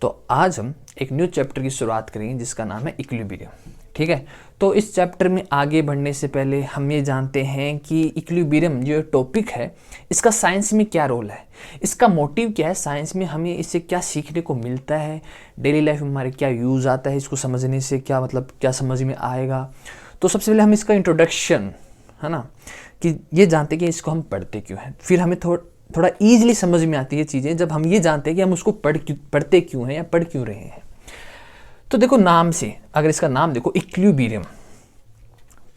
तो आज हम एक न्यू चैप्टर की शुरुआत करेंगे जिसका नाम है इक्विलिब्रियम। ठीक है, तो इस चैप्टर में आगे बढ़ने से पहले हम ये जानते हैं कि इक्विलिब्रियम जो टॉपिक है इसका साइंस में क्या रोल है, इसका मोटिव क्या है, साइंस में हमें इससे क्या सीखने को मिलता है, डेली लाइफ में हमारे क्या यूज़ आता है, इसको समझने से क्या मतलब क्या समझ में आएगा। तो सबसे पहले हम इसका इंट्रोडक्शन है ना कि ये जानते हैं कि इसको हम पढ़ते क्यों हैं, फिर हमें थोड़ा ईजिली समझ में आती है चीज़ें जब हम ये जानते हैं कि हम उसको पढ़ते क्यों हैं या पढ़ क्यों रहे हैं। तो देखो नाम से, अगर इसका नाम देखो इक्विलिब्रियम,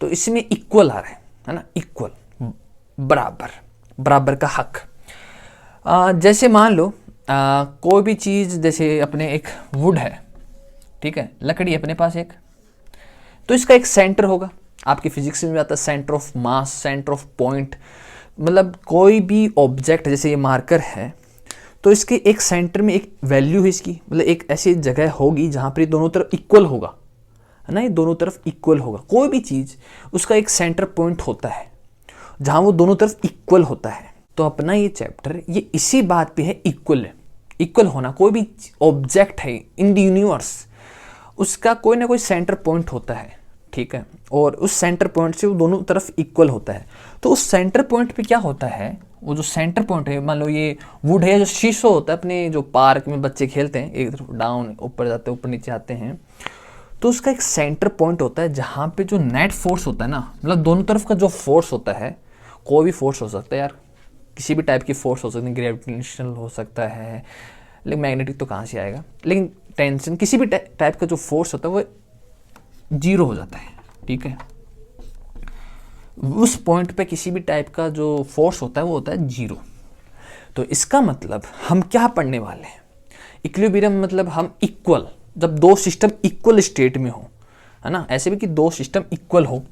तो इसमें इक्वल आ रहा है ना, इक्वल बराबर, बराबर का हक। जैसे मान लो कोई भी चीज़, जैसे अपने एक वुड है, ठीक है, लकड़ी अपने पास एक, तो इसका एक सेंटर होगा। आपकी फिजिक्स में आता है centre of mass, centre of point, मतलब कोई भी ऑब्जेक्ट, जैसे ये मार्कर है तो इसके एक सेंटर में एक वैल्यू है इसकी, मतलब एक ऐसी जगह होगी जहाँ पर ये दोनों तरफ इक्वल होगा, है ना, ये दोनों तरफ इक्वल होगा। कोई भी चीज़ उसका एक सेंटर पॉइंट होता है जहाँ वो दोनों तरफ इक्वल होता है। तो अपना ये चैप्टर ये इसी बात पे है, इक्वल होना। कोई भी ऑब्जेक्ट है इन द यूनिवर्स, उसका कोई ना कोई सेंटर पॉइंट होता है, ठीक है, और उस सेंटर पॉइंट से वो दोनों तरफ इक्वल होता है। तो उस सेंटर पॉइंट पे क्या होता है, वो जो सेंटर पॉइंट है, मान लो ये वुड है, जो शीशो होता है अपने जो पार्क में बच्चे खेलते हैं, एक तरफ डाउन ऊपर जाते हैं, ऊपर नीचे आते हैं, तो उसका एक सेंटर पॉइंट होता है जहाँ पे जो नेट फोर्स होता है ना, मतलब दोनों तरफ का जो फोर्स होता है, कोई भी फोर्स हो सकता है यार, किसी भी टाइप की फोर्स हो सकती है, ग्रेविटेशनल हो सकता है, लेकिन मैग्नेटिक तो कहाँ से आएगा, लेकिन टेंशन किसी भी टाइप का जो फोर्स होता है वो जीरो हो जाता है, ठीक है। उस पॉइंट पे किसी भी टाइप का जो फोर्स होता है वो होता है जीरो। तो इसका मतलब हम क्या पढ़ने वाले हैं, इक्विलिब्रियम मतलब हम इक्वल, जब दो सिस्टम इक्वल स्टेट में हो, है ना, ऐसे भी कि दो सिस्टम इक्वल हो,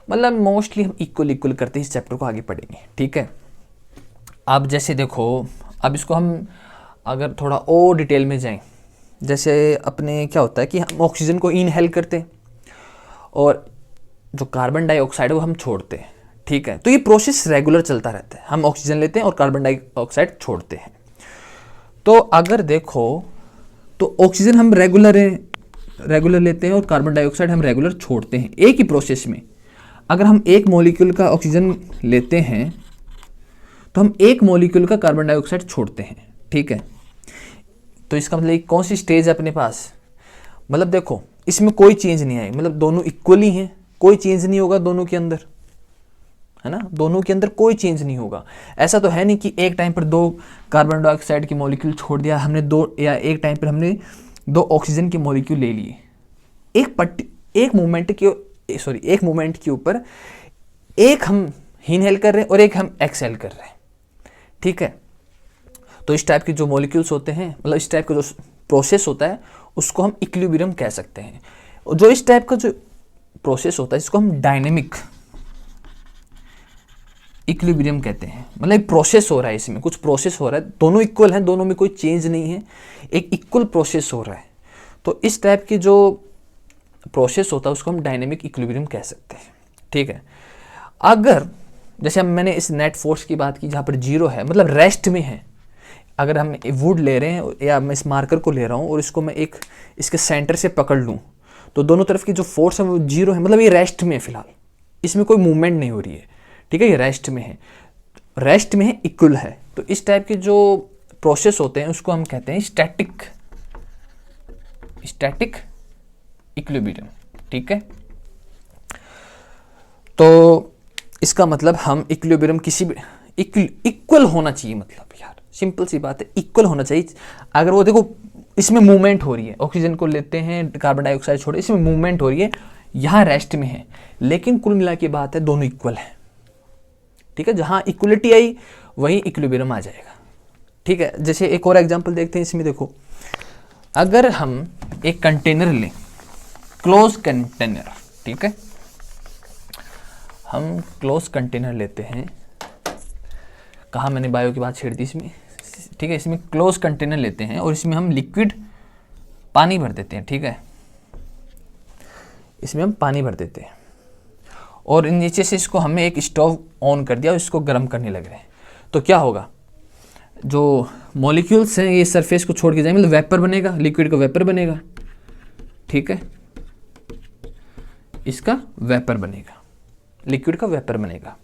मतलब मोस्टली हम इक्वल करते हैं। इस चैप्टर को आगे पढ़ेंगे, ठीक है। अब जैसे देखो, अब इसको हम अगर थोड़ा और डिटेल में जाएं, जैसे अपने क्या होता है कि हम ऑक्सीजन को इनहेल करते हैं और जो कार्बन डाइऑक्साइड है वो हम छोड़ते हैं, ठीक है। तो ये प्रोसेस रेगुलर चलता रहता है, हम ऑक्सीजन लेते हैं और कार्बन डाइऑक्साइड छोड़ते हैं। तो अगर देखो तो ऑक्सीजन हम रेगुलर लेते हैं और कार्बन डाइऑक्साइड हम रेगुलर छोड़ते हैं एक ही प्रोसेस में। अगर हम एक मॉलिक्यूल का ऑक्सीजन लेते हैं तो हम एक मॉलिक्यूल का कार्बन डाइऑक्साइड छोड़ते हैं, ठीक है। तो इसका मतलब कौन सी स्टेज है अपने पास, मतलब देखो इसमें कोई चेंज नहीं आएगी, मतलब दोनों इक्वली हैं, कोई चेंज नहीं होगा दोनों के अंदर, है ना, दोनों के अंदर कोई चेंज नहीं होगा। ऐसा तो है नहीं कि एक टाइम पर दो कार्बन डाइऑक्साइड की मॉलिक्यूल छोड़ दिया हमने दो, या एक टाइम पर हमने दो ऑक्सीजन की मॉलिक्यूल ले लिए, एक मोमेंट के ऊपर एक हम इनहेल कर रहे हैं और एक हम एक्सहेल कर रहे हैं, ठीक है। तो इस टाइप के जो मॉलिक्यूल्स होते हैं, मतलब इस टाइप का जो प्रोसेस होता है उसको हम इक्विलिब्रियम कह सकते हैं। और जो इस टाइप का जो प्रोसेस होता है इसको हम डायनेमिक इक्विलिब्रियम कहते हैं। मतलब प्रोसेस हो रहा है, इसमें कुछ प्रोसेस हो रहा है, दोनों इक्वल हैं, दोनों में कोई चेंज नहीं है, एक इक्वल प्रोसेस हो रहा है। तो इस टाइप की जो प्रोसेस होता है उसको हम डायनेमिक इक्विलिब्रियम कह सकते हैं, ठीक है। अगर जैसे मैंने इस नेट फोर्स की बात की जहाँ पर जीरो है, मतलब रेस्ट में है, अगर हम वुड ले रहे हैं या मैं इस मार्कर को ले रहा हूँ और इसको मैं एक इसके सेंटर से पकड़ लूँ तो दोनों तरफ की जो फोर्स है वो जीरो है, मतलब ये रेस्ट में है फिलहाल, इसमें कोई मूवमेंट नहीं हो रही है, ठीक है, ये रेस्ट में है, इक्वल है। तो इस टाइप के जो प्रोसेस होते हैं उसको हम कहते हैं स्टैटिक इक्विलिब्रियम, ठीक है। तो इसका मतलब हम इक्विलिब्रियम किसी भी इक्वल होना चाहिए, मतलब यार सिंपल सी बात है, इक्वल होना चाहिए। अगर वो देखो इसमें मूवमेंट हो रही है, ऑक्सीजन को लेते हैं, कार्बन डाइऑक्साइड छोड़े, इसमें मूवमेंट हो रही है, यहाँ रेस्ट में है, लेकिन कुल मिला के बात है दोनों इक्वल है, ठीक है। जहाँ इक्वलिटी आई वहीं इक्विलिब्रियम आ जाएगा, ठीक है। जैसे एक और एग्जांपल देखते हैं इसमें, देखो अगर हम एक कंटेनर लें, क्लोज कंटेनर, ठीक है, हम क्लोज कंटेनर लेते हैं, कहाँ मैंने बायो की बात छेड़ दी इसमें, ठीक है। इसमें क्लोज कंटेनर लेते हैं और इसमें हम लिक्विड पानी भर देते हैं, ठीक है, इसमें हम पानी भर देते हैं और नीचे से इसको हमने एक स्टोव ऑन कर दिया और इसको गर्म करने लग रहे हैं। तो क्या होगा, जो मॉलिक्यूल्स हैं ये सरफेस को छोड़ के जाएंगे, मतलब वेपर बनेगा, लिक्विड का वेपर बनेगा, ठीक है, इसका वेपर बनेगा, लिक्विड का वेपर बनेगा।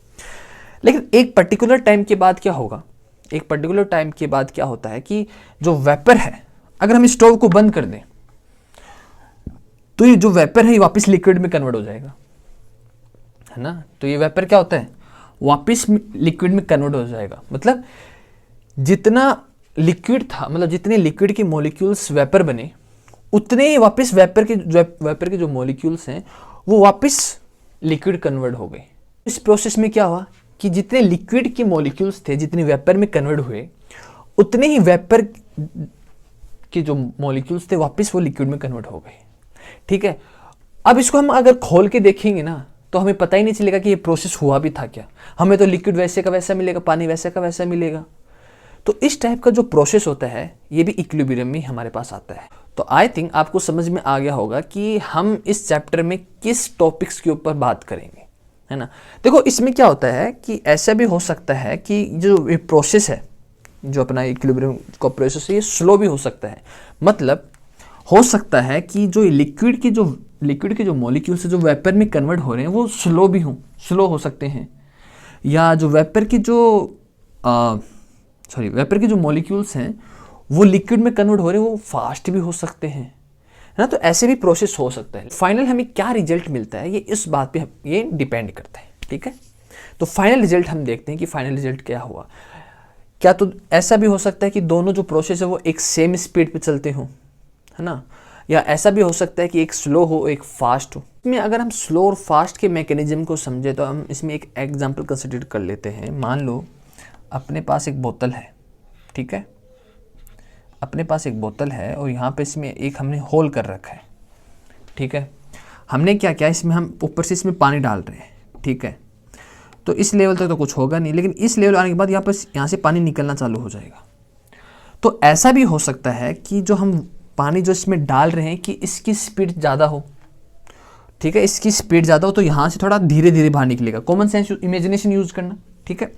लेकिन एक पर्टिकुलर टाइम के बाद क्या होगा, एक पर्टिकुलर टाइम के बाद क्या होता है कि जो वेपर है, अगर हम स्टोव को बंद कर दें तो ये जो वेपर है ये वापस लिक्विड में कन्वर्ट हो जाएगा, है ना। तो ये वेपर क्या होता है, वापस लिक्विड में कन्वर्ट हो जाएगा। मतलब जितना लिक्विड था, मतलब जितने लिक्विड के मॉलिक्यूल्स वेपर बने, उतने ही वापस वेपर के जो मॉलिक्यूल्स हैं वो वापस लिक्विड कन्वर्ट हो गए। इस प्रोसेस में क्या हुआ कि जितने लिक्विड के मॉलिक्यूल्स थे, जितने वेपर में कन्वर्ट हुए, उतने ही वेपर के जो मॉलिक्यूल्स थे वापस वो लिक्विड में कन्वर्ट हो गए, ठीक है। अब इसको हम अगर खोल के देखेंगे ना तो हमें पता ही नहीं चलेगा कि ये प्रोसेस हुआ भी था क्या। हमें तो लिक्विड वैसे का वैसा मिलेगा, पानी वैसे का वैसा मिलेगा। तो इस टाइप का जो प्रोसेस होता है ये भी इक्विलिब्रियम में हमारे पास आता है। तो आई थिंक आपको समझ में आ गया होगा कि हम इस चैप्टर में किस टॉपिक्स के ऊपर बात करेंगे, है ना। देखो इसमें क्या होता है कि ऐसा भी हो सकता है कि जो ये प्रोसेस है, जो अपना इक्विलिब्रियम का प्रोसेस है, ये स्लो भी हो सकता है। मतलब हो सकता है कि जो लिक्विड के जो मॉलिक्यूल्स जो वेपर में कन्वर्ट हो रहे हैं वो स्लो हो सकते हैं, या जो वेपर के जो मॉलिक्यूल्स हैं वो लिक्विड में कन्वर्ट हो रहे हैं वो फास्ट भी हो सकते हैं, है ना। तो ऐसे भी प्रोसेस हो सकता है। फाइनल हमें क्या रिजल्ट मिलता है ये इस बात पे ये डिपेंड करता है, ठीक है। तो फाइनल रिजल्ट हम देखते हैं कि फाइनल रिजल्ट क्या हुआ। क्या तो ऐसा भी हो सकता है कि दोनों जो प्रोसेस है वो एक सेम स्पीड पे चलते हों, है ना, या ऐसा भी हो सकता है कि एक स्लो हो एक फास्ट हो। इसमें अगर हम स्लो और फास्ट के मैकेनिज्म को समझे तो हम इसमें एक एग्जांपल कंसिडर कर लेते हैं। मान लो अपने पास एक बोतल है, ठीक है, अपने पास एक बोतल है और यहाँ पे इसमें एक हमने होल कर रखा है, ठीक है। हमने क्या किया, इसमें हम ऊपर से इसमें पानी डाल रहे हैं, ठीक है। तो इस लेवल तक तो कुछ होगा नहीं, लेकिन इस लेवल आने के बाद यहाँ से पानी निकलना चालू हो जाएगा। तो ऐसा भी हो सकता है कि जो हम पानी जो इसमें डाल रहे हैं कि इसकी स्पीड ज़्यादा हो, ठीक है, इसकी स्पीड ज़्यादा हो तो यहाँ से थोड़ा धीरे धीरे बाहर निकलेगा। कॉमन सेंस इमेजिनेशन यूज करना, ठीक है।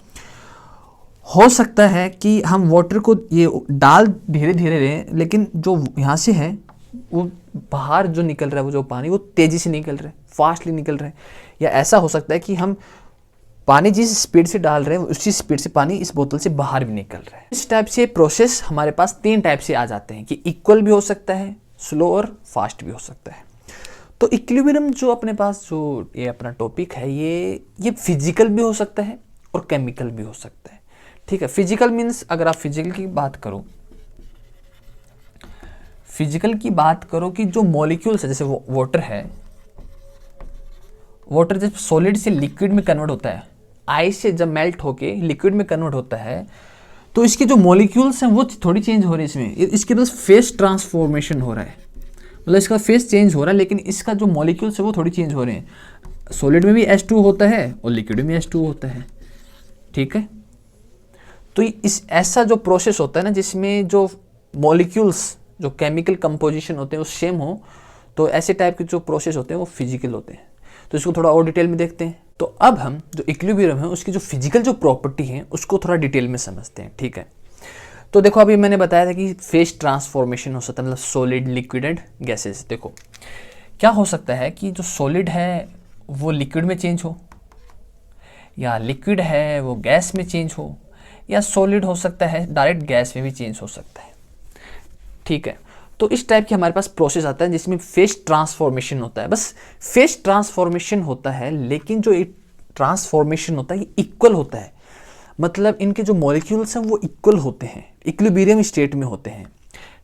हो सकता है कि हम वाटर को ये डाल धीरे धीरे रहे, लेकिन जो यहाँ से है वो बाहर जो निकल रहा है वो जो पानी वो तेज़ी से निकल रहा है, फास्टली निकल रहा है। या ऐसा हो सकता है कि हम पानी जिस स्पीड से डाल रहे हैं उसी स्पीड से पानी इस बोतल से बाहर भी निकल रहा है। इस टाइप से प्रोसेस हमारे पास 3 टाइप से आ जाते हैं कि इक्वल भी हो सकता है, स्लो और फास्ट भी हो सकता है। तो इक्विलिब्रियम जो अपने पास जो ये अपना टॉपिक है ये फिजिकल भी हो सकता है और केमिकल भी हो सकता है, ठीक है। फिजिकल मीन्स अगर आप फिजिकल की बात करो कि जो मॉलिक्यूल्स है, जैसे वाटर है, वाटर जब सॉलिड से लिक्विड में कन्वर्ट होता है, आइस से जब मेल्ट होके लिक्विड में कन्वर्ट होता है, तो इसके जो मॉलिक्यूल्स हैं वो थोड़ी चेंज हो रही है। इसमें इसके पास फेस ट्रांसफॉर्मेशन हो रहा है, मतलब इसका फेस चेंज हो रहा है, लेकिन इसका जो मॉलिक्यूल्स है वो थोड़ी चेंज हो रहे हैं। सॉलिड में भी H2 होता है और लिक्विड में भी H2 होता है, ठीक है। तो इस ऐसा जो प्रोसेस होता है ना जिसमें जो मॉलिक्यूल्स जो केमिकल कंपोजिशन होते हैं वो सेम हो, तो ऐसे टाइप के जो प्रोसेस होते हैं वो फिजिकल होते हैं। तो इसको थोड़ा और डिटेल में देखते हैं। तो अब हम जो इक्विलिब्रियम है उसकी जो फिजिकल जो प्रॉपर्टी है उसको थोड़ा डिटेल में समझते हैं, ठीक है। तो देखो अभी मैंने बताया था कि फेस ट्रांसफॉर्मेशन हो सकता है, मतलब सॉलिड, लिक्विड एंड गैसेस। देखो क्या हो सकता है कि जो सॉलिड है वो लिक्विड में चेंज हो, या लिक्विड है वो गैस में चेंज हो, या सॉलिड हो सकता है डायरेक्ट गैस में भी चेंज हो सकता है, ठीक है। तो इस टाइप की हमारे पास प्रोसेस आता है जिसमें फेस ट्रांसफॉर्मेशन होता है। बस फेस ट्रांसफॉर्मेशन होता है, लेकिन जो ट्रांसफॉर्मेशन होता है ये इक्वल होता है, मतलब इनके जो मॉलिक्यूल्स हैं वो इक्वल होते हैं, इक्विलिब्रियम स्टेट में होते हैं,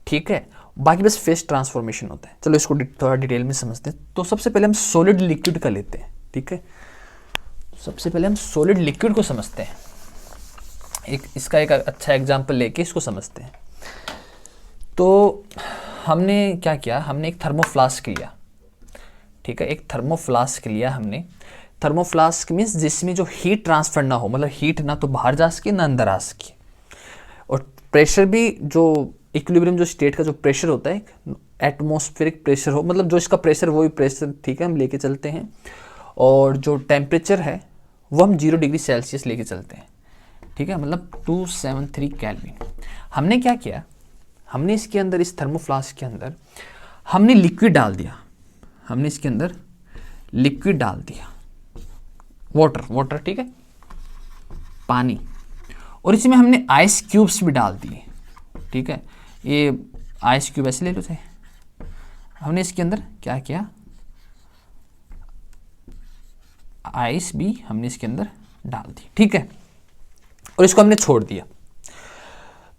ठीक है। बाकी बस फेस ट्रांसफॉर्मेशन होता है। चलो इसको थोड़ा डिटेल में समझते हैं। तो सबसे पहले हम सॉलिड लिक्विड का लेते हैं, ठीक है। सबसे पहले हम सॉलिड लिक्विड को समझते हैं। इसका एक अच्छा एग्जाम्पल लेके इसको समझते हैं। तो हमने क्या किया, हमने एक थर्मोफ्लास्क लिया, ठीक है, एक थर्मोफ्लास्क लिया हमने। थर्मोफ्लास्क मीन्स जिसमें जो हीट ट्रांसफर ना हो, मतलब हीट ना तो बाहर जा सके ना अंदर आ सके, और प्रेशर भी जो इक्विलिब्रियम जो स्टेट का जो प्रेशर होता है एटमॉस्फेरिक प्रेशर हो, मतलब जो इसका प्रेशर वही प्रेशर, ठीक है, हम लेके चलते हैं। और जो टेम्परेचर है वो हम 0 डिग्री सेल्सियस लेके चलते हैं, ठीक है, मतलब 273 केल्विन। हमने क्या किया, हमने इसके अंदर, इस थर्मोफ्लास्क के अंदर हमने लिक्विड डाल दिया, हमने इसके अंदर लिक्विड डाल दिया, वाटर, ठीक है, पानी, और इसमें हमने आइस क्यूब्स भी डाल दिए, ठीक है, ये आइस क्यूब ऐसे ले लो थे। हमने इसके अंदर क्या किया, आइस भी हमने इसके अंदर डाल दी, ठीक है, और इसको हमने छोड़ दिया।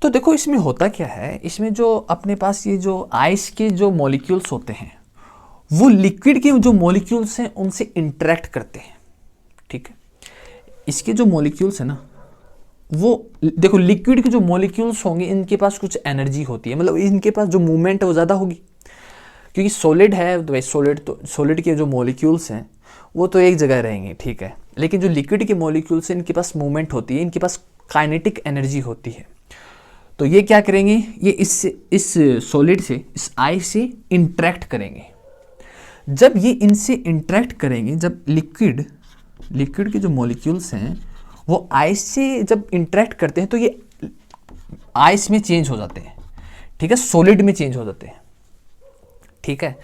तो देखो इसमें होता क्या है, इसमें जो अपने पास ये जो आइस के जो मॉलिक्यूल्स होते हैं वो लिक्विड के जो मॉलिक्यूल्स हैं उनसे इंटरेक्ट करते हैं, ठीक है। इसके जो मॉलिक्यूल्स है ना, वो देखो लिक्विड के जो मॉलिक्यूल्स होंगे इनके पास कुछ एनर्जी होती है, मतलब इनके पास जो मूवमेंट है वो ज़्यादा होगी, क्योंकि सॉलिड है तो भाई सॉलिड के जो मॉलिक्यूल्स हैं वो तो एक जगह रहेंगे, ठीक है, लेकिन जो लिक्विड के मॉलिक्यूल्स हैं इनके पास मूवमेंट होती है, इनके पास काइनेटिक एनर्जी होती है। तो ये क्या करेंगे, ये इस सॉलिड से, इस आइस से इंटरेक्ट करेंगे। जब ये इनसे इंटरेक्ट करेंगे, जब लिक्विड के जो मॉलिक्यूल्स हैं वो आइस से जब इंटरेक्ट करते हैं तो ये आइस में चेंज हो जाते हैं, ठीक है, सॉलिड में चेंज हो जाते हैं, ठीक है।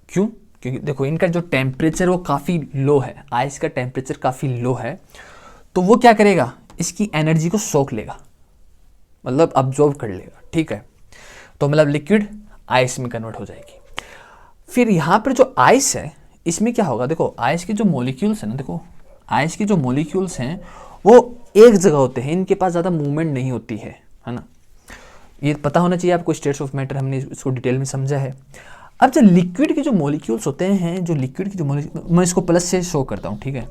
क्यों? क्योंकि देखो इनका जो टेम्परेचर वो काफ़ी लो है, आइस का टेम्परेचर काफ़ी लो है, तो वो क्या करेगा, इसकी एनर्जी को सोख लेगा, मतलब अब्जॉर्ब कर लेगा, ठीक है। तो मतलब लिक्विड आइस में कन्वर्ट हो जाएगी। फिर यहाँ पर जो आइस है इसमें क्या होगा, देखो आइस के जो मॉलिक्यूल्स हैं ना, देखो आइस के जो मॉलिक्यूल्स हैं वो एक जगह होते हैं, इनके पास ज़्यादा मूवमेंट नहीं होती है ना। ये पता होना चाहिए आपको, स्टेट्स ऑफ मैटर हमने इसको डिटेल में समझा है। अब जो लिक्विड के जो मॉलिक्यूल्स होते हैं, जो लिक्विड के जो मॉलिक्यूल, मैं इसको प्लस से शो करता हूँ, ठीक है।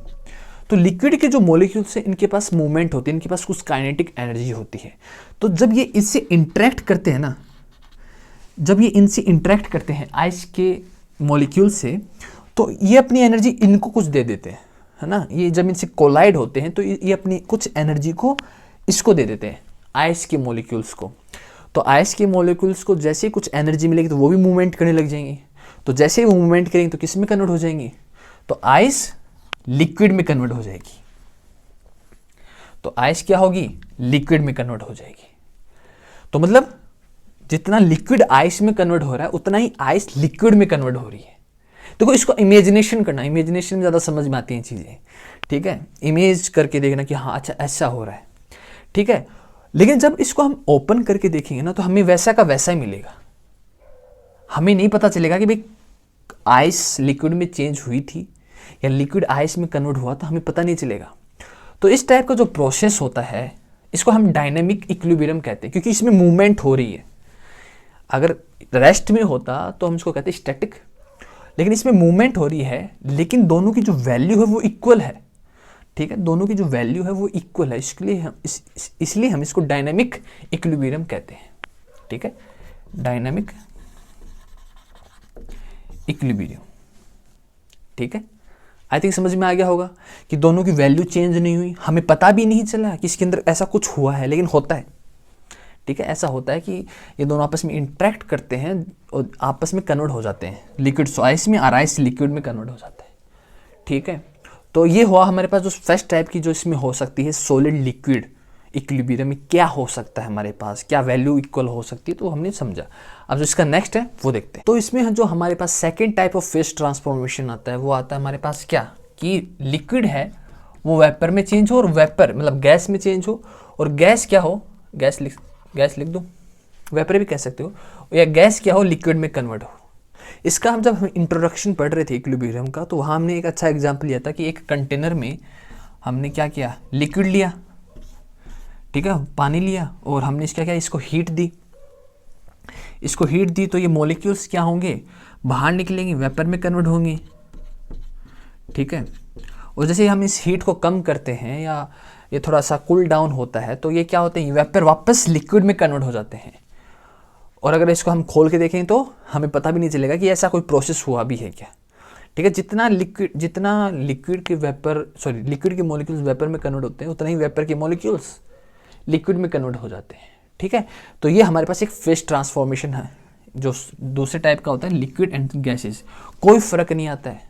तो लिक्विड के जो मॉलिक्यूल्स हैं इनके पास मूवमेंट होती है, इनके पास कुछ काइनेटिक एनर्जी होती है। तो जब ये इससे इंटरेक्ट करते हैं ना, जब ये इनसे इंटरेक्ट करते हैं आइस के मॉलिक्यूल से, तो ये अपनी एनर्जी इनको कुछ दे देते हैं, है ना। ये जब इनसे कोलाइड होते हैं तो ये अपनी कुछ एनर्जी को इसको दे देते हैं, आइस के मॉलिक्यूल्स को। तो आइस के मॉलिक्यूल्स को जैसे ही कुछ एनर्जी मिलेगी तो वो भी मूवमेंट करने लग जाएंगी। तो जैसे ही वो मूवमेंट करेंगे तो किस में कन्वर्ट हो जाएंगी, तो आइस लिक्विड में कन्वर्ट हो जाएगी। तो आइस क्या होगी, लिक्विड में कन्वर्ट हो जाएगी। तो मतलब जितना लिक्विड आइस में कन्वर्ट हो रहा है उतना ही आइस लिक्विड में कन्वर्ट हो रही है। देखो इसको इमेजिनेशन करना, इमेजिनेशन में ज़्यादा समझ में आती हैं चीज़ें, ठीक है। इमेज करके देखना कि हाँ अच्छा ऐसा हो रहा है, ठीक है। लेकिन जब इसको हम ओपन करके देखेंगे ना तो हमें वैसा का वैसा ही मिलेगा। हमें नहीं पता चलेगा कि भाई आइस लिक्विड में चेंज हुई थी या लिक्विड आइस में कन्वर्ट हुआ, तो हमें पता नहीं चलेगा। तो इस टाइप का जो प्रोसेस होता है इसको हम डायनेमिक इक्विलिब्रियम कहते हैं, क्योंकि इसमें मूवमेंट हो रही है। अगर रेस्ट में होता तो हम इसको कहते हैं स्टैटिक, लेकिन इसमें मूवमेंट हो रही है, लेकिन दोनों की जो वैल्यू है वो इक्वल है, ठीक है। दोनों की जो वैल्यू है वो इक्वल है, इसलिए हम इसको डायनेमिक इक्विलिब्रियम कहते हैं, ठीक है। डायनेमिक इक्विलिब्रियम, ठीक है। आई थिंक समझ में आ गया होगा कि दोनों की वैल्यू चेंज नहीं हुई, हमें पता भी नहीं चला कि इसके अंदर ऐसा कुछ हुआ है, लेकिन होता है, ठीक है। ऐसा होता है कि ये दोनों आपस में इंटरेक्ट करते हैं और आपस में कन्वर्ट हो जाते हैं, लिक्विड आइस में और आइस लिक्विड में कन्वर्ट हो जाता है, ठीक है। तो ये हुआ हमारे पास जो फर्स्ट टाइप की जो इसमें हो सकती है सॉलिड लिक्विड इक्विलिब्रियम में क्या हो सकता है, हमारे पास क्या वैल्यू इक्वल हो सकती है, तो हमने समझा। अब जो इसका नेक्स्ट है वो देखते हैं। तो इसमें जो हमारे पास second type of phase transformation आता है वो आता है हमारे पास क्या, कि लिक्विड है वो वेपर में चेंज हो, और वेपर मतलब गैस में चेंज हो, और गैस क्या हो, गैस लिख दो, वेपर भी कह सकते हो, या गैस क्या हो, लिक्विड में कन्वर्ट हो। इसका हम जब इंट्रोडक्शन पढ़ रहे थे इक्विलिब्रियम का, तो वहाँ हमने एक अच्छा एग्जाम्पल लिया था कि एक कंटेनर में हमने क्या किया, लिक्विड लिया, ठीक है, पानी लिया, और हमने इसका क्या, इसको हीट दी। इसको हीट दी तो ये मॉलिक्यूल्स क्या होंगे, बाहर निकलेंगे, वेपर में कन्वर्ट होंगे, ठीक है। और जैसे हम इस हीट को कम करते हैं या ये थोड़ा सा कूल डाउन होता है तो ये क्या होते हैं, वेपर वापस लिक्विड में कन्वर्ट हो जाते हैं। और अगर इसको हम खोल के देखें तो हमें पता भी नहीं चलेगा कि ऐसा कोई प्रोसेस हुआ भी है क्या, ठीक है। जितना लिक्विड के मॉलिक्यूल्स वेपर में कन्वर्ट होते हैं उतना ही वेपर के मॉलिक्यूल्स लिक्विड में कन्वर्ट हो जाते हैं, ठीक है। तो ये हमारे पास एक फेज ट्रांसफॉर्मेशन है जो दूसरे टाइप का होता है, लिक्विड एंड गैसेस। कोई फर्क नहीं आता है,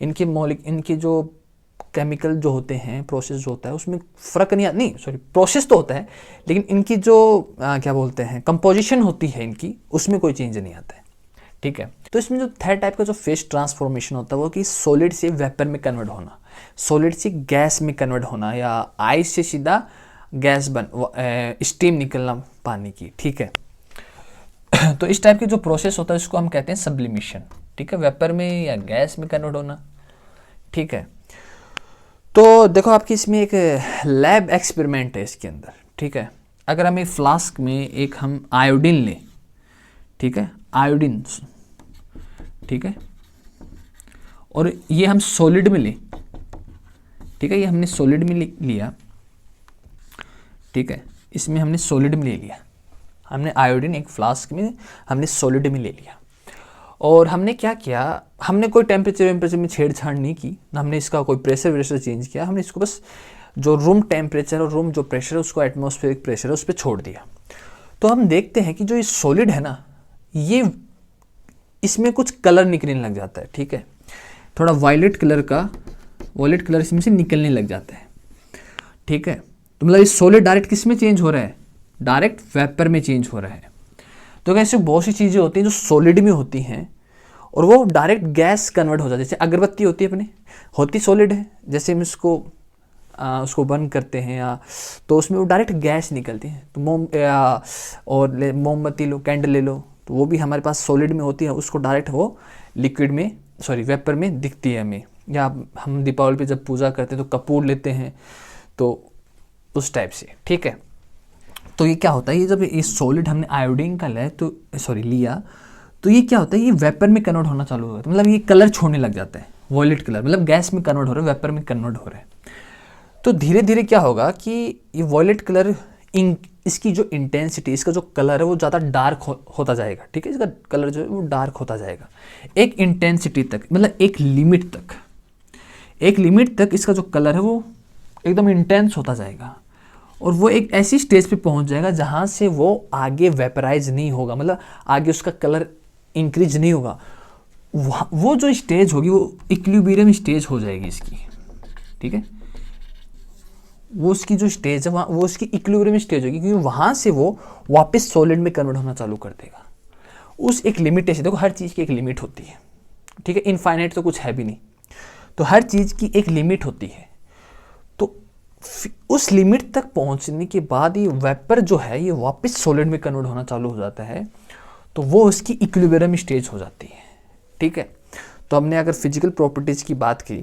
इनके जो केमिकल जो होते हैं, प्रोसेस जो होता है उसमें फ़र्क नहीं सॉरी प्रोसेस तो होता है, लेकिन इनकी जो क्या बोलते हैं कंपोजिशन होती है इनकी, उसमें कोई चेंज नहीं आता है। ठीक है, तो इसमें जो थर्ड टाइप का जो फेज ट्रांसफॉर्मेशन होता है वो कि सॉलिड से वेपर में कन्वर्ट होना, सॉलिड से गैस में कन्वर्ट होना, या आइस से सीधा गैस स्टीम निकलना पानी की। ठीक है, तो इस टाइप की जो प्रोसेस होता है इसको हम कहते हैं सब्लिमेशन। ठीक है, वेपर में या गैस में कन्वर्ट होना। ठीक है, तो देखो आपकी इसमें एक लैब एक्सपेरिमेंट है इसके अंदर। ठीक है, अगर हम एक फ्लास्क में एक हम आयोडीन लें, ठीक है, आयोडीन, ठीक है, और ये हम सॉलिड में लें, ठीक है, ये हमने सॉलिड में लिया, ठीक है, इसमें हमने सॉलिड में ले लिया, हमने आयोडीन एक फ्लास्क में हमने सॉलिड में ले लिया, और हमने क्या किया, हमने कोई टेम्परेचर में छेड़छाड़ नहीं की, ना हमने इसका कोई प्रेशर वेशर चेंज किया, हमने इसको बस जो रूम टेम्परेचर और रूम जो प्रेशर है उसको एटमॉस्फेरिक प्रेशर है उस पर छोड़ दिया। तो हम देखते हैं कि जो ये सॉलिड है ना, ये इसमें कुछ कलर निकलने लग जाता है। ठीक है, थोड़ा वायलेट कलर इसमें से निकलने लग जाता है। ठीक है, तो मतलब ये सॉलिड डायरेक्ट किस में चेंज हो रहा है, डायरेक्ट वेपर में चेंज हो रहा है। तो ऐसे बहुत सी चीज़ें होती हैं जो सॉलिड में होती हैं और वो डायरेक्ट गैस कन्वर्ट हो जाती है। जैसे अगरबत्ती होती है अपने, होती सॉलिड है, जैसे हम उसको बंद करते हैं या तो उसमें वो डायरेक्ट गैस निकलती है। तो मोमबत्ती लो, कैंडल ले लो, तो वो भी हमारे पास सॉलिड में होती है, उसको डायरेक्ट वो लिक्विड में वेपर में दिखती है हमें। या हम दीपावली पे जब पूजा करते हैं तो कपूर लेते हैं, तो उस टाइप से। ठीक है, तो ये क्या होता है, ये जब ये सॉलिड हमने आयोडीन का लिया तो ये क्या होता है, ये वेपर में कन्वर्ट होना चालू होता है, मतलब ये कलर छोड़ने लग जाता है, वॉयलेट कलर, मतलब गैस में कन्वर्ट हो रहा है, वेपर में कन्वर्ट हो रहा है। तो धीरे धीरे क्या होगा कि ये वॉयलेट कलर इसकी जो इंटेंसिटी, इसका जो कलर है वो ज़्यादा डार्क होता जाएगा। ठीक है, इसका कलर जो है वो डार्क होता जाएगा एक इंटेंसिटी तक, मतलब एक लिमिट तक इसका जो कलर है वो एकदम इंटेंस होता जाएगा, और वो एक ऐसी स्टेज पे पहुंच जाएगा जहां से वो आगे वेपराइज नहीं होगा, मतलब आगे उसका कलर इंक्रीज नहीं होगा। वो जो स्टेज होगी वो इक्विलिब्रियम स्टेज हो जाएगी इसकी। ठीक है, वो उसकी जो स्टेज है वो उसकी इक्विलिब्रियम स्टेज होगी, क्योंकि वहां से वो वापस सॉलिड में कन्वर्ट होना चालू कर देगा। उस एक लिमिटेशन, देखो हर चीज़ की एक लिमिट होती है। ठीक है, इनफाइनाइट तो कुछ है भी नहीं, तो हर चीज़ की एक लिमिट होती है। तो उस लिमिट तक पहुंचने के बाद ये वेपर जो है ये वापस सॉलिड में कन्वर्ट होना चालू हो जाता है, तो वो उसकी इक्विलिब्रियम स्टेज हो जाती है। ठीक है, तो हमने अगर फिजिकल प्रॉपर्टीज़ की बात की,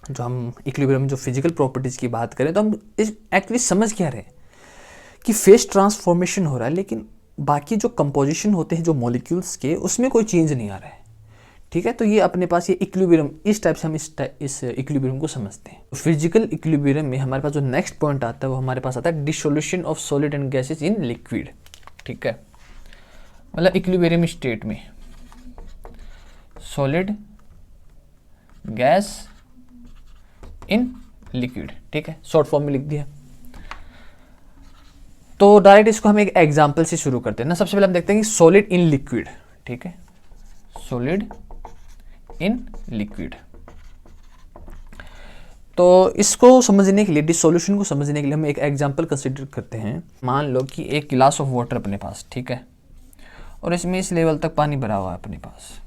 जो हम इक्विलिब्रियम जो फिजिकल प्रॉपर्टीज़ की बात करें, तो हम एक्चुअली समझ क्या रहे हैं कि फेज ट्रांसफॉर्मेशन हो रहा है, लेकिन बाकी जो कंपोजिशन होते हैं जो मॉलिक्यूल्स के, उसमें कोई चेंज नहीं आ रहा है। ठीक है, तो ये अपने पास ये इक्विलिब्रियम, इस टाइप से हम इस इक्विलिब्रियम को समझते हैं। फिजिकल इक्विलिब्रियम में हमारे पास जो नेक्स्ट पॉइंट आता है वो हमारे पास आता है dissolution of solid and gases in liquid. ठीक है, मतलब इक्विलिब्रियम स्टेट में सॉलिड गैस इन लिक्विड। ठीक है, शॉर्ट फॉर्म में लिख दिया। तो डायरेक्ट इसको हम एक एग्जांपल से शुरू करते हैं ना। सबसे पहले हम देखते हैं कि सॉलिड इन लिक्विड। ठीक है, सॉलिड इन लिक्विड, तो इसको समझने के लिए, डिसोल्यूशन को समझने के लिए हम एक एग्जांपल कंसीडर करते हैं। मान लो कि एक गिलास ऑफ वाटर अपने पास, ठीक है, और इसमें इस लेवल तक पानी भरा हुआ है अपने पास।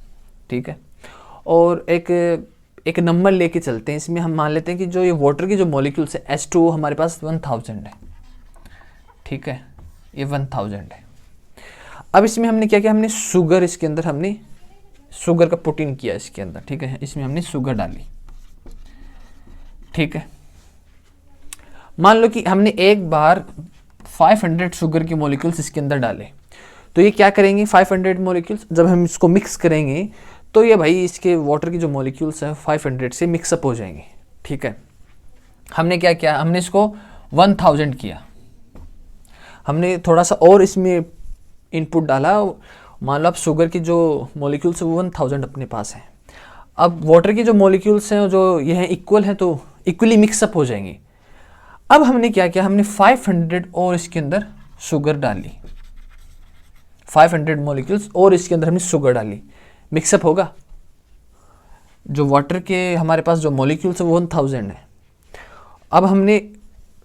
ठीक है, और एक नंबर लेके चलते हैं, इसमें हम मान लेते हैं कि जो ये वाटर की जो मॉलिक्यूल्स है H2O हमारे पास 1000 है। ठीक है, ये 1000 है। अब इसमें हमने क्या किया, हमने शुगर, इसके अंदर हमने शुगर का पुट इन किया इसके अंदर। ठीक है, इसमें हमने शुगर डाली। ठीक है, मान लो कि हमने एक बार 500 शुगर के मॉलिक्यूल्स इसके अंदर डाले, तो ये क्या करेंगे, 500 मॉलिक्यूल्स जब हम इसको मिक्स करेंगे तो ये भाई इसके वाटर की जो मॉलिक्यूल्स है 500 से मिक्सअप हो जाएंगे। ठीक है, हमने क्या किया, हमने इसको 1000 किया, हमने थोड़ा सा और इसमें इनपुट डाला। मान लो आप शुगर की जो मॉलिक्यूल्स है वो 1000 अपने पास हैं। अब वाटर की जो मॉलिक्यूल्स हैं जो ये हैं इक्वल हैं, तो इक्वली मिक्सअप हो जाएंगे। अब हमने क्या किया, हमने 500 और इसके अंदर शुगर डाली, 500 मॉलिक्यूल्स और इसके अंदर हमने शुगर डाली, मिक्सअप होगा? जो वाटर के हमारे पास जो मॉलिक्यूल्स है वो 1000 है। अब हमने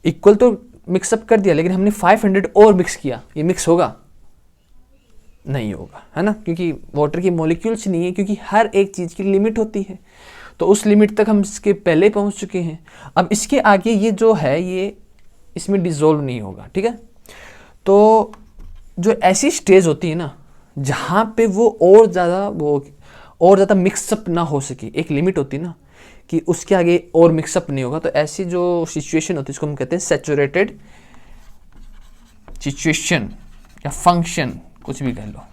इक्वल तो मिक्सअप कर दिया, लेकिन हमने 500 और मिक्स किया, ये मिक्स होगा? नहीं होगा, है ना, क्योंकि वाटर की मॉलिक्यूल्स नहीं है, क्योंकि हर एक चीज़ की लिमिट होती है। तो उस लिमिट तक हम इसके पहले पहुंच चुके हैं। अब इसके आगे ये जो है ये इसमें डिसॉल्व नहीं होगा, ठीक है। तो जो ऐसी स्टेज होती है ना जहाँ पे वो और ज़्यादा मिक्सअप ना हो सके, एक लिमिट होती है ना कि उसके आगे और मिक्सअप नहीं होगा, तो ऐसी जो सिचुएशन होती है इसको हम कहते हैं सैचुरेटेड सिचुएशन या फंक्शन, कुछ भी कह लो।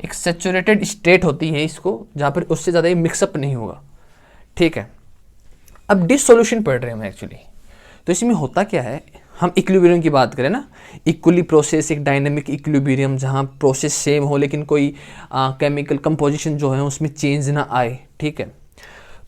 एक सैचुरेटेड स्टेट होती है इसको, जहाँ पर उससे ज़्यादा ये मिक्सअप नहीं होगा, ठीक है। अब डिसोल्यूशन पढ़ रहे हैं हम एक्चुअली, तो इसमें होता क्या है, हम इक्विलिब्रियम की बात करें ना, इक्वली प्रोसेस, एक डायनेमिक इक्विलिब्रियम जहाँ प्रोसेस सेम हो लेकिन कोई केमिकल कंपोजिशन जो है उसमें चेंज ना आए, ठीक है।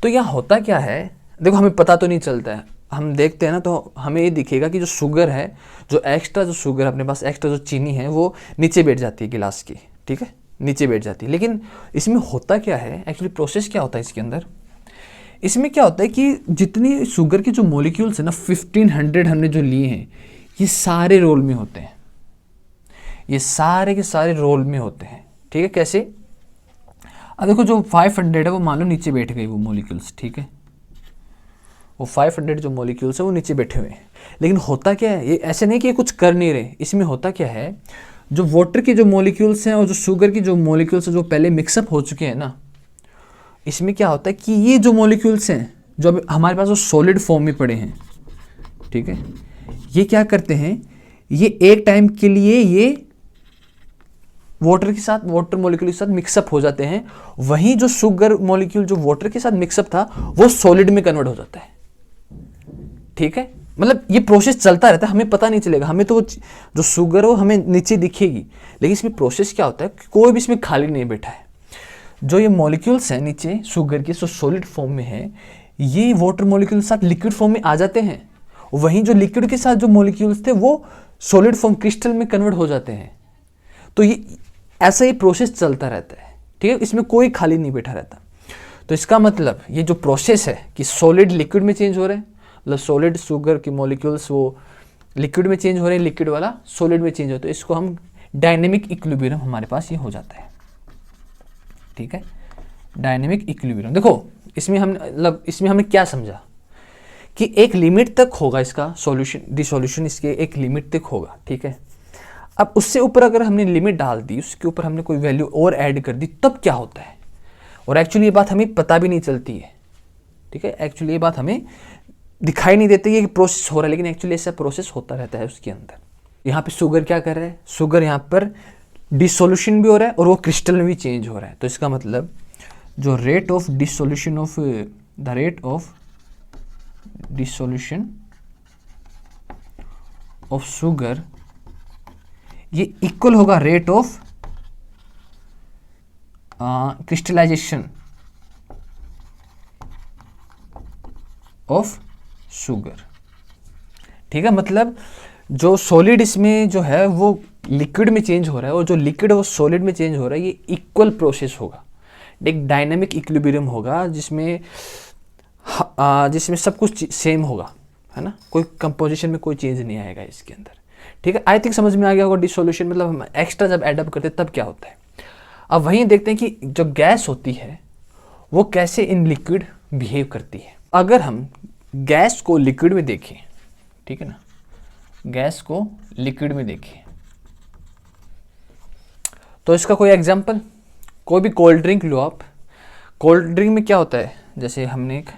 तो यहाँ होता क्या है, देखो हमें पता तो नहीं चलता है, हम देखते हैं ना तो हमें ये दिखेगा कि जो शुगर है, जो एक्स्ट्रा जो शुगर अपने पास एक्स्ट्रा जो चीनी है वो नीचे बैठ जाती है गिलास की, ठीक है, नीचे बैठ जाती है। लेकिन इसमें होता क्या है, एक्चुअली प्रोसेस क्या होता है इसके अंदर, इसमें क्या होता है कि जितनी शुगर के जो मॉलिक्यूल्स है ना 1500 हमने जो लिए हैं, ये सारे रोल में होते हैं, ये सारे के सारे रोल में होते हैं, ठीक है। कैसे? अब देखो जो 500 है वो मान लो नीचे बैठ गई वो मॉलिक्यूल्स, ठीक है, वो 500 जो मॉलिक्यूल्स है वो नीचे बैठे हुए हैं। लेकिन होता क्या है, ये ऐसे नहीं कि ये कुछ कर नहीं रहे, इसमें होता क्या है, जो वाटर के जो मॉलिक्यूल्स हैं और जो शुगर की जो मॉलिक्यूल्स हैं जो पहले मिक्सअप हो चुके हैं ना, इसमें क्या होता है कि ये जो मॉलिक्यूल्स हैं जो अभी हमारे पास जो सॉलिड फॉर्म में पड़े हैं, ठीक है, ये क्या करते हैं, ये एक टाइम के लिए ये वाटर के साथ, वाटर मॉलिक्यूल के साथ मिक्सअप हो जाते हैं। वहीं जो शुगर मॉलिक्यूल जो वाटर के साथ मिक्सअप था वो सॉलिड में कन्वर्ट हो जाता है, ठीक है। मतलब ये प्रोसेस चलता रहता है, हमें पता नहीं चलेगा, हमें तो जो शुगर हो हमें नीचे दिखेगी, लेकिन इसमें प्रोसेस क्या होता है, कोई भी इसमें खाली नहीं बैठा है। जो ये मॉलिक्यूल्स हैं नीचे शुगर के जो सॉलिड फॉर्म में है, ये वाटर मॉलिक्यूल के साथ लिक्विड फॉर्म में आ जाते हैं। वहीं जो लिक्विड के साथ जो मॉलिक्यूल्स थे वो सॉलिड फॉर्म क्रिस्टल में कन्वर्ट हो जाते हैं। तो ये ऐसा ही प्रोसेस चलता रहता है, ठीक है, इसमें कोई खाली नहीं बैठा रहता। तो इसका मतलब ये जो प्रोसेस है कि सॉलिड लिक्विड में चेंज हो रहे हैं, मतलब सॉलिड शुगर की मॉलिक्यूल्स वो लिक्विड में चेंज हो रहे हैं, लिक्विड वाला सॉलिड में चेंज होता है, इसको हम डायनेमिक इक्विलिब्रियम हमारे पास ये हो जाता है, ठीक है, डायनेमिक इक्विलिब्रियम। देखो इसमें हम मतलब इसमें हमने क्या समझा कि एक लिमिट तक होगा इसका सॉल्यूशन, डिसोल्यूशन इसके एक लिमिट तक होगा, ठीक है। अब उससे ऊपर अगर हमने लिमिट डाल दी, उसके ऊपर हमने कोई वैल्यू और ऐड कर दी, तब क्या होता है, और एक्चुअली ये बात हमें पता भी नहीं चलती है, ठीक है, एक्चुअली ये बात हमें दिखाई नहीं देती कि प्रोसेस हो रहा है, लेकिन एक्चुअली ऐसा प्रोसेस होता रहता है उसके अंदर। यहाँ पे शुगर क्या कर रहा है, शुगर यहाँ पर डिसोल्यूशन भी हो रहा है और वो क्रिस्टल में भी चेंज हो रहा है। तो इसका मतलब जो rate of dissolution of the rate of dissolution of sugar ये इक्वल होगा rate of crystallisation of sugar, ठीक है। मतलब जो सॉलिड इसमें जो है वो लिक्विड में चेंज हो रहा है और जो लिक्विड है वो सॉलिड में चेंज हो रहा है, ये इक्वल प्रोसेस होगा, एक डायनेमिक इक्विलिब्रियम होगा जिसमें सब कुछ सेम होगा, है ना, कोई कंपोजिशन में कोई चेंज नहीं आएगा इसके अंदर, ठीक है। आई थिंक समझ में आ गया होगा डिसोल्यूशन मतलब हम एक्स्ट्रा जब एडअप करते हैं तब क्या होता है। अब वहीं देखते हैं कि जो गैस होती है वो कैसे इन लिक्विड बिहेव करती है। अगर हम गैस को लिक्विड में देखें, ठीक है ना, गैस को लिक्विड में देखें तो इसका कोई एग्जांपल, कोई भी कोल्ड ड्रिंक लो आप, कोल्ड ड्रिंक में क्या होता है, जैसे हमने एक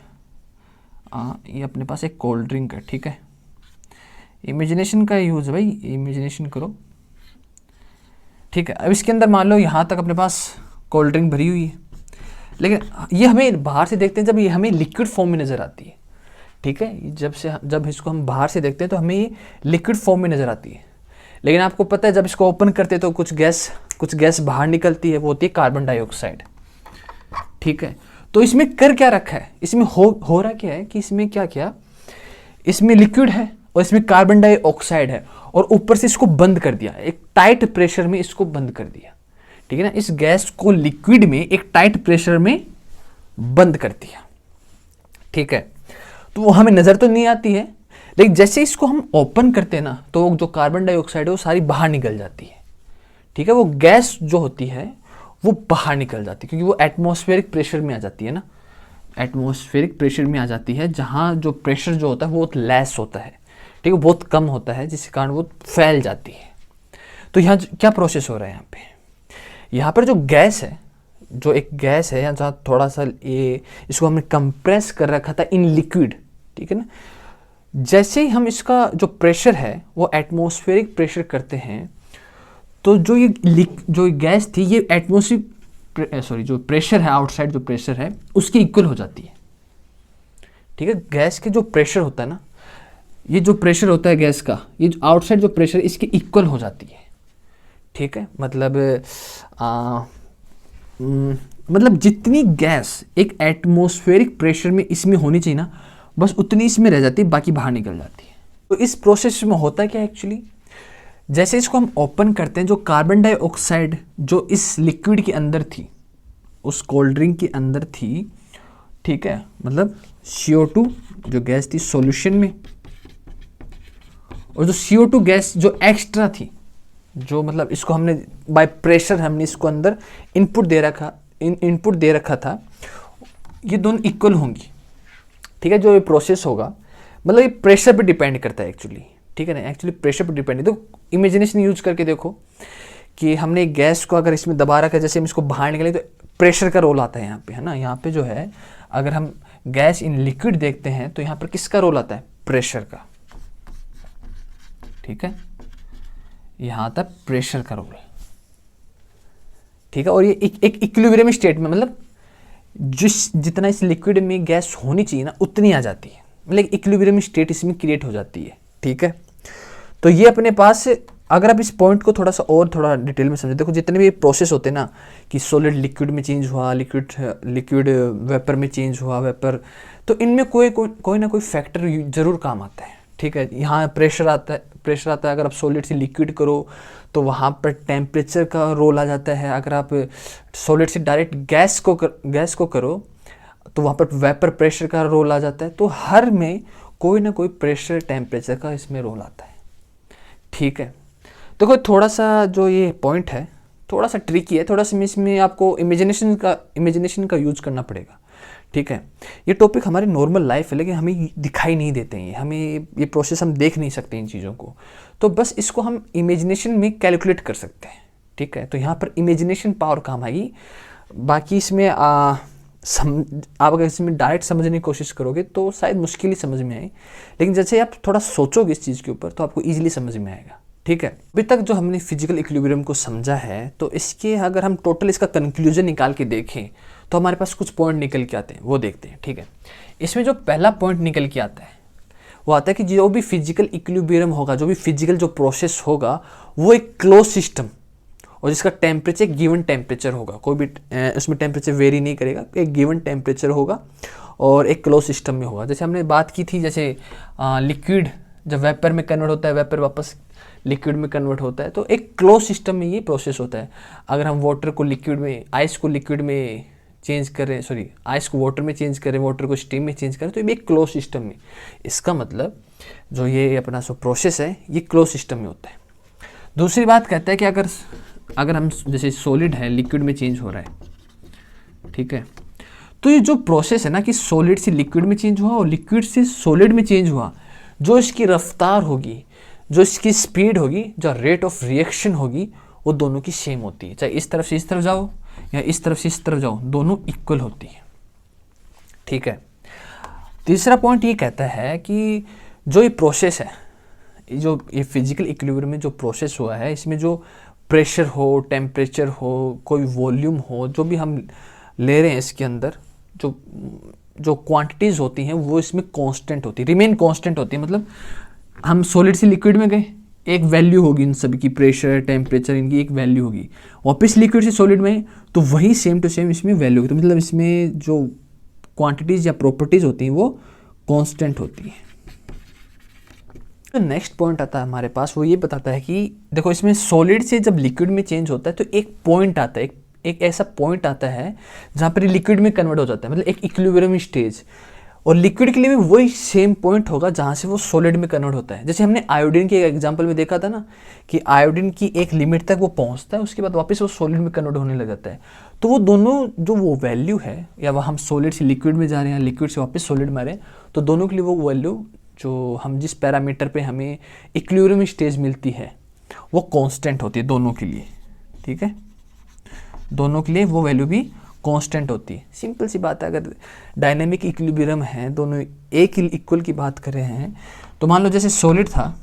ये अपने पास एक कोल्ड ड्रिंक है, ठीक है, इमेजिनेशन का यूज़ है भाई, इमेजिनेशन करो, ठीक है। अब इसके अंदर मान लो यहाँ तक अपने पास कोल्ड ड्रिंक भरी हुई है, लेकिन ये हमें बाहर से देखते हैं जब ये हमें लिक्विड फॉर्म में नज़र आती है, ठीक है, जब इसको हम बाहर से देखते हैं तो हमें ये लिक्विड फॉर्म में नज़र आती है। लेकिन आपको पता है जब इसको ओपन करते हैं तो कुछ गैस बाहर निकलती है, वो होती है कार्बन डाइऑक्साइड, ठीक है। तो इसमें कर क्या रखा है, इसमें हो रहा क्या है कि इसमें क्या इसमें लिक्विड है और इसमें कार्बन डाइऑक्साइड है और ऊपर से इसको बंद कर दिया, एक टाइट प्रेशर में इसको बंद कर दिया, ठीक है ना। इस गैस को लिक्विड में एक टाइट प्रेशर में बंद करती है, ठीक है। तो वो हमें नज़र तो नहीं आती है, लेकिन जैसे इसको हम ओपन करते हैं ना, तो जो कार्बन डाइऑक्साइड है वो सारी बाहर निकल जाती है, ठीक है। वो गैस जो होती है वो बाहर निकल जाती है, क्योंकि वो एटमॉस्फेरिक प्रेशर में आ जाती है ना, एटमॉस्फेरिक प्रेशर में आ जाती है, जहाँ जो प्रेशर जो होता है वो लेस होता है, ठीक है, बहुत कम होता है, जिसके कारण वो फैल जाती है। तो यहाँ क्या प्रोसेस हो रहा है, यहाँ पर जो गैस है, जो एक गैस है, जहाँ थोड़ा सा ये इसको हमने कंप्रेस कर रखा था इन लिक्विड, ठीक है ना। जैसे ही हम इसका जो प्रेशर है वो एटमॉस्फेरिक प्रेशर करते हैं, तो जो ये गैस थी ये एटमॉस्फेरिक जो प्रेशर है, आउटसाइड जो प्रेशर है उसके इक्वल हो जाती है, ठीक है। गैस के जो प्रेशर होता है ना, ये जो प्रेशर होता है गैस का, ये जो आउटसाइड जो प्रेशर इसके इक्वल हो जाती है, ठीक है। मतलब जितनी गैस एक एटमॉस्फेरिक प्रेशर में इसमें होनी चाहिए ना, बस उतनी इसमें रह जाती है, बाकी बाहर निकल जाती है। तो इस प्रोसेस में होता क्या है एक्चुअली, जैसे इसको हम ओपन करते हैं, जो कार्बन डाइऑक्साइड जो इस लिक्विड के अंदर थी, उस कोल्ड ड्रिंक के अंदर थी, ठीक है, मतलब CO2 जो गैस थी सॉल्यूशन में, और जो CO2 गैस जो एक्स्ट्रा थी, जो मतलब इसको हमने बाय प्रेशर हमने इसको अंदर इनपुट दे रखा था, ये दोनों इक्वल होंगी, ठीक है। जो ये प्रोसेस होगा, मतलब ये प्रेशर पे डिपेंड करता है एक्चुअली, ठीक है ना, एक्चुअली प्रेशर पे डिपेंड है। तो इमेजिनेशन यूज करके देखो कि हमने गैस को अगर इसमें दबा रखा है, जैसे हम इसको बाहर निकालें तो प्रेशर का रोल आता है यहाँ पे, है ना। यहाँ पे जो है, अगर हम गैस इन लिक्विड देखते हैं तो यहाँ पर किसका रोल आता है, प्रेशर का, ठीक है। यहाँ आता है प्रेशर का रोल, ठीक है। और ये एक इक्विलिब्रियम स्टेट में, मतलब जितना इस लिक्विड में गैस होनी चाहिए ना उतनी आ जाती है, मतलब इक्विलिब्रियम स्टेट इसमें क्रिएट हो जाती है, ठीक है। तो ये अपने पास, अगर आप इस पॉइंट को थोड़ा डिटेल में समझे, देखो जितने भी प्रोसेस होते हैं ना, कि सॉलिड लिक्विड में चेंज हुआ, लिक्विड वेपर में चेंज हुआ, वेपर, तो इनमें कोई ना कोई फैक्टर जरूर काम आता है, ठीक है। यहाँ प्रेशर आता है, अगर आप सॉलिड से लिक्विड करो तो वहाँ पर टेम्परेचर का रोल आ जाता है, अगर आप सॉलिड से डायरेक्ट गैस को करो तो वहाँ पर वेपर प्रेशर का रोल आ जाता है। तो हर में कोई ना कोई प्रेशर टेम्परेचर का इसमें रोल आता है, ठीक है। तो कोई थोड़ा सा जो ये पॉइंट है थोड़ा सा ट्रिकी है, थोड़ा सा इसमें आपको इमेजिनेशन का यूज करना पड़ेगा, ठीक है। ये टॉपिक हमारी नॉर्मल लाइफ है, लेकिन हमें दिखाई नहीं देते हैं, हमें ये प्रोसेस हम देख नहीं सकते इन चीज़ों को, तो बस इसको हम इमेजिनेशन में कैलकुलेट कर सकते हैं, ठीक है। तो यहाँ पर इमेजिनेशन पावर काम आएगी, बाकी इसमें आप अगर इसमें डायरेक्ट समझने की कोशिश करोगे तो शायद मुश्किल ही समझ में आए, लेकिन जैसे आप थोड़ा सोचोगे इस चीज़ के ऊपर तो आपको ईजिली समझ में आएगा, ठीक है। अभी तक जो हमने फिजिकल इक्विलिब्रियम को समझा है, तो इसके अगर हम टोटल इसका कंक्लूजन निकाल के देखें तो हमारे पास कुछ पॉइंट निकल के आते हैं, वो देखते हैं, ठीक है। इसमें जो पहला पॉइंट निकल के आता है वो आता है कि जो भी फिजिकल इक्विलिब्रियम होगा, जो भी फिजिकल जो प्रोसेस होगा, वो एक क्लोज सिस्टम, और जिसका टेम्परेचर गिवन टेम्परेचर होगा, कोई भी उसमें टेम्परेचर वेरी नहीं करेगा, एक गिवन टेम्परेचर होगा और एक क्लोज सिस्टम में होगा। जैसे हमने बात की थी, जैसे लिक्विड जब वेपर में कन्वर्ट होता है, वेपर वापस लिक्विड में कन्वर्ट होता है, तो एक क्लोज सिस्टम में ये प्रोसेस होता है। अगर हम वाटर को लिक्विड में, आइस को लिक्विड में चेंज करें, आइस को वाटर में चेंज करें, वाटर को स्टीम में चेंज करें, तो ये एक क्लोज सिस्टम में, इसका मतलब जो ये अपना प्रोसेस है ये क्लोज सिस्टम में होता है। दूसरी बात कहता है कि अगर हम जैसे सॉलिड है लिक्विड में चेंज हो रहा है, ठीक है, तो ये जो प्रोसेस है ना कि सॉलिड से लिक्विड में चेंज हुआ और लिक्विड से सॉलिड में चेंज हुआ, जो इसकी रफ्तार होगी, जो इसकी स्पीड होगी, जो रेट ऑफ रिएक्शन होगी, वो दोनों की सेम होती है। चाहे इस तरफ से इस तरफ जाओ या इस तरफ से इस तरफ जाओ, दोनों इक्वल होती है, ठीक है। तीसरा पॉइंट ये कहता है कि जो ये प्रोसेस है, जो ये फिजिकल इक्विलिब्रियम में जो प्रोसेस हुआ है, इसमें जो प्रेशर हो, टेम्परेचर हो, कोई वॉल्यूम हो, जो भी हम ले रहे हैं इसके अंदर, जो क्वांटिटीज़ होती हैं वो इसमें कांस्टेंट होती है, रिमेन कांस्टेंट होती है। मतलब हम सॉलिड से लिक्विड में गए, एक वैल्यू होगी इन सभी की, प्रेशर टेम्परेचर इनकी एक वैल्यू होगी, वापस लिक्विड से सॉलिड में तो वही सेम टू सेम इसमें वैल्यू होगी। तो मतलब इसमें जो क्वांटिटीज़ या प्रॉपर्टीज़ होती हैं वो कांस्टेंट होती है। तो नेक्स्ट पॉइंट आता है हमारे पास, वो ये बताता है कि देखो इसमें सॉलिड से जब लिक्विड में चेंज होता है तो एक पॉइंट आता है, एक ऐसा पॉइंट आता है जहाँ पर लिक्विड में कन्वर्ट हो जाता है, मतलब एक इक्विलिब्रियम स्टेज। और लिक्विड के लिए भी वही सेम पॉइंट होगा जहाँ से वो सॉलिड में कन्वर्ट होता है। जैसे हमने आयोडीन के एग्जांपल में देखा था ना कि आयोडीन की एक लिमिट तक वो पहुँचता है, उसके बाद वापस वो सॉलिड में कन्वर्ट होने लग जाता है। तो वो दोनों जो वो वैल्यू है, या वह हम सॉलिड से लिक्विड में जा रहे हैं, लिक्विड से वापस सॉलिड में आ रहे हैं, तो दोनों के लिए वो वैल्यू जो हम जिस पैरामीटर पे हमें इक्विलिब्रियम स्टेज मिलती है वो कांस्टेंट होती है दोनों के लिए। ठीक है, दोनों के लिए वो वैल्यू भी कांस्टेंट होती है। सिंपल सी बात है, अगर डायनेमिक इक्विलिब्रियम है, दोनों एक इक्वल की बात कर रहे हैं, तो मान लो जैसे सॉलिड था,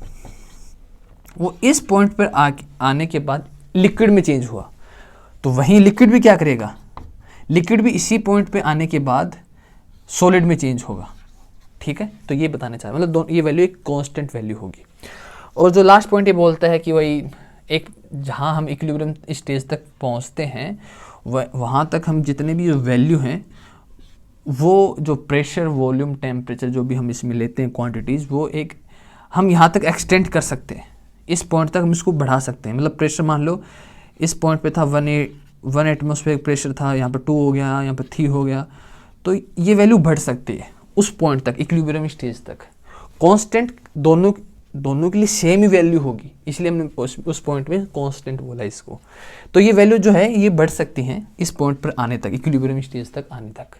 वो इस पॉइंट पर आने के बाद लिक्विड में चेंज हुआ, तो वहीं लिक्विड भी क्या करेगा, लिक्विड भी इसी पॉइंट पे आने के बाद सॉलिड में चेंज होगा। ठीक है, तो ये बताना चाह रहा हूँ, मतलब ये वैल्यू एक कांस्टेंट वैल्यू होगी। और जो लास्ट पॉइंट ये बोलता है कि वही एक जहाँ हम इक्विलिब्रियम स्टेज तक पहुँचते हैं वहाँ तक हम जितने भी वैल्यू हैं, वो जो प्रेशर, वॉल्यूम, टेम्परेचर जो भी हम इसमें लेते हैं क्वांटिटीज़, वो एक हम यहाँ तक एक्सटेंड कर सकते हैं, इस पॉइंट तक हम इसको बढ़ा सकते हैं। मतलब प्रेशर मान लो इस पॉइंट पे था 1 एटमॉस्फेरिक प्रेशर था, यहाँ पर 2 हो गया, यहाँ पर 3 हो गया, तो ये वैल्यू बढ़ सकती है उस पॉइंट तक, इक्विलिब्रियम स्टेज तक। कांस्टेंट दोनों के लिए सेम ही वैल्यू होगी, इसलिए हमने उस पॉइंट में कांस्टेंट बोला इसको। तो ये वैल्यू जो है ये बढ़ सकती हैं इस पॉइंट पर आने तक, इक्विलिब्रियम स्टेज तक आने तक।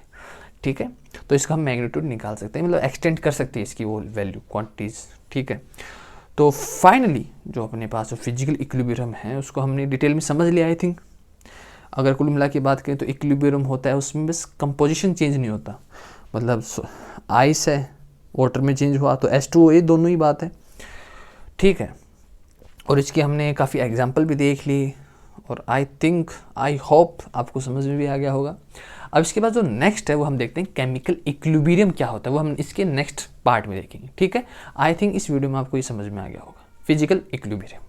ठीक है, तो इसका हम मैग्नीट्यूड निकाल सकते हैं, मतलब एक्सटेंड कर सकते हैं इसकी वो वैल्यू, क्वांटिटीज़। ठीक है, तो फाइनली जो अपने पास जो फिजिकल इक्विलिब्रियम है उसको हमने डिटेल में समझ लिया आई थिंक। अगर कुल मिला के बात करें तो इक्विलिब्रियम होता है, उसमें बस कंपोजिशन चेंज नहीं होता, मतलब आइस है, वाटर में चेंज हुआ तो H2O, ये दोनों ही बात है। ठीक है, और इसकी हमने काफ़ी एग्जाम्पल भी देख ली, और आई होप आपको समझ में भी आ गया होगा। अब इसके बाद जो नेक्स्ट है वो हम देखते हैं केमिकल इक्विलिब्रियम क्या होता है, वो हम इसके नेक्स्ट पार्ट में देखेंगे। ठीक है, आई थिंक इस वीडियो में आपको ये समझ में आ गया होगा फिजिकल इक्विलिब्रियम।